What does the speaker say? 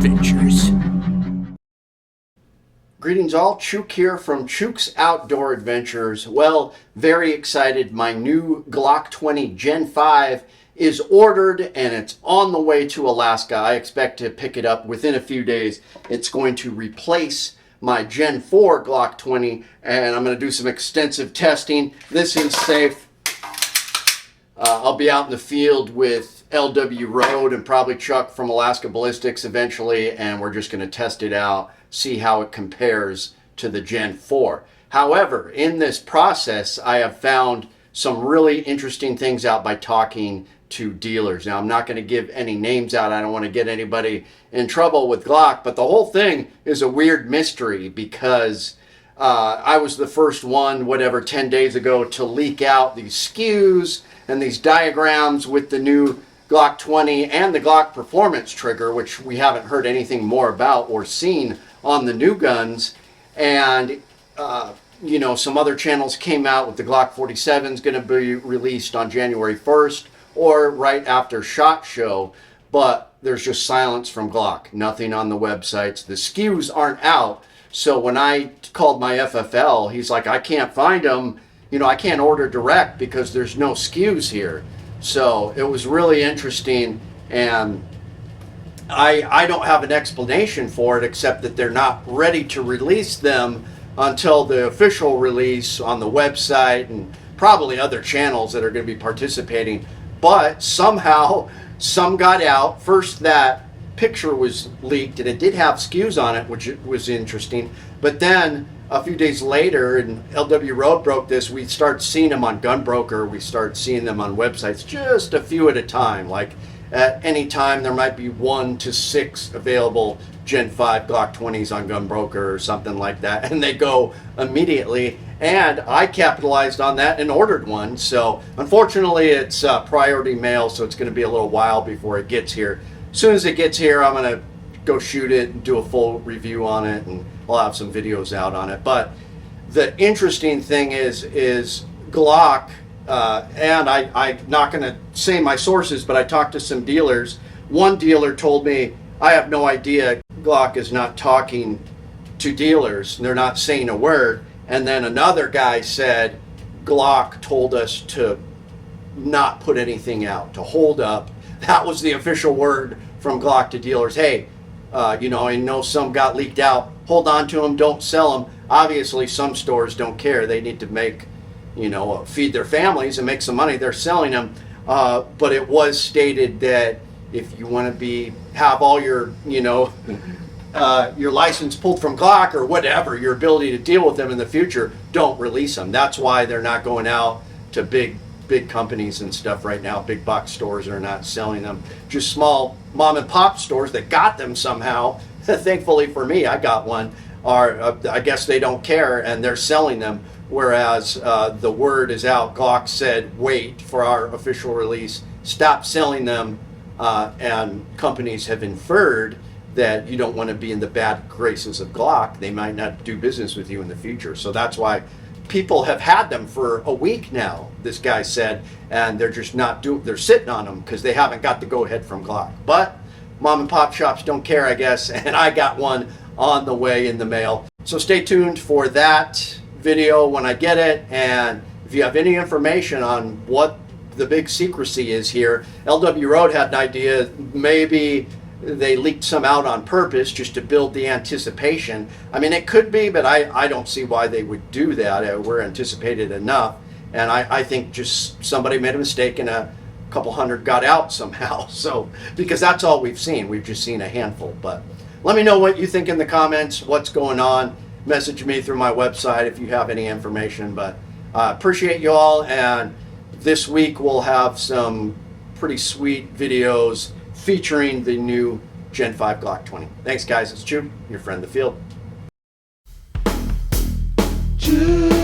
Adventures. Greetings all, Chuke here from Chuke's Outdoor Adventures. Well, very excited. My new Glock 20 Gen 5 is ordered and it's on the way to Alaska. I expect to pick it up within a few days. It's going to replace my Gen 4 Glock 20 and I'm going to do some extensive testing. This is safe. I'll be out in the field with LW Road and probably Chuck from Alaska Ballistics eventually, and we're just going to test it out, see how it compares to the Gen 4. However, in this process, I have found some really interesting things out by talking to dealers. Now, I'm not going to give any names out. I don't want to get anybody in trouble with Glock, but the whole thing is a weird mystery because I was the first one, 10 days ago, to leak out these SKUs and these diagrams with the new Glock 20 and the Glock Performance trigger, which we haven't heard anything more about or seen on the new guns. And some other channels came out with the Glock 47 is going to be released on January 1st or right after SHOT Show, but there's just silence from Glock. Nothing on the websites. The SKUs aren't out. So when I called my FFL, he's like, I can't find them. I can't order direct because there's no SKUs here. So it was really interesting, and I don't have an explanation for it except that they're not ready to release them until the official release on the website and probably other channels that are going to be participating. But somehow some got out. First, that picture was leaked and it did have SKUs on it, which was interesting. But then a few days later, and LW Road broke this, we start seeing them on Gunbroker, we start seeing them on websites, just a few at a time. Like at any time there might be 1 to 6 available Gen 5 Glock 20s on Gunbroker or something like that, and they go immediately. And I capitalized on that and ordered one. So unfortunately it's priority mail, so it's going to be a little while before it gets here. As soon as it gets here, I'm going to go shoot it and do a full review on it, and I'll have some videos out on it. But the interesting thing is Glock, and I'm not going to say my sources, but I talked to some dealers. One dealer told me, I have no idea, Glock is not talking to dealers, they're not saying a word. And then another guy said, Glock told us to not put anything out, to hold up. That was the official word from Glock to dealers. Hey, I know some got leaked out. Hold on to them, don't sell them. Obviously, some stores don't care. They need to make, feed their families and make some money. They're selling them. But it was stated that if you want to have all your, your license pulled from Glock or whatever, your ability to deal with them in the future, don't release them. That's why they're not going out to big companies and stuff right now. Big box stores are not selling them. Just small mom and pop stores that got them somehow. Thankfully for me, I got one. I guess they don't care and they're selling them. Whereas the word is out. Glock said, wait for our official release. Stop selling them. And companies have inferred that you don't want to be in the bad graces of Glock. They might not do business with you in the future. So that's why people have had them for a week now, this guy said, and they're just they're sitting on them because they haven't got the go-ahead from Glock. But mom and pop shops don't care, I guess, and I got one on the way in the mail. So stay tuned for that video when I get it, and if you have any information on what the big secrecy is here, LW Road had an idea, maybe they leaked some out on purpose just to build the anticipation. I mean, it could be, but I don't see why they would do that. We're anticipated enough. And I think just somebody made a mistake and a couple hundred got out somehow. So, because that's all we've seen. We've just seen a handful. But let me know what you think in the comments, what's going on. Message me through my website if you have any information. But appreciate you all. And this week we'll have some pretty sweet videos featuring the new Gen 5 Glock 20. Thanks guys, it's Chuke, your friend in the field. Chuke.